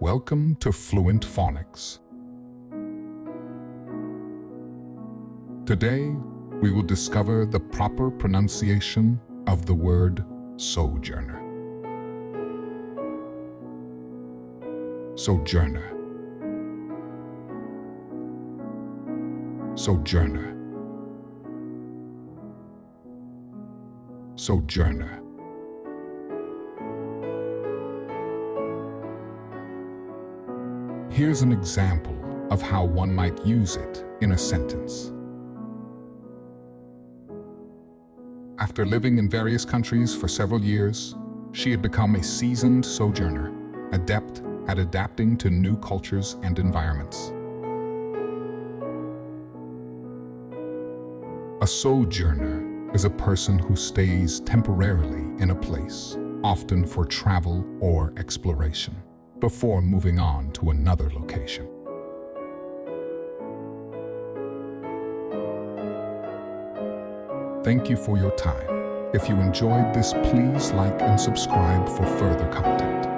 Welcome to Fluent Phonics. Today, we will discover the proper pronunciation of the word sojourner. Sojourner. Sojourner. Sojourner. Here's an example of how one might use it in a sentence. After living in various countries for several years, she had become a seasoned sojourner, adept at adapting to new cultures and environments. A sojourner is a person who stays temporarily in a place, often for travel or exploration, before moving on to another location. Thank you for your time. If you enjoyed this, please like and subscribe for further content.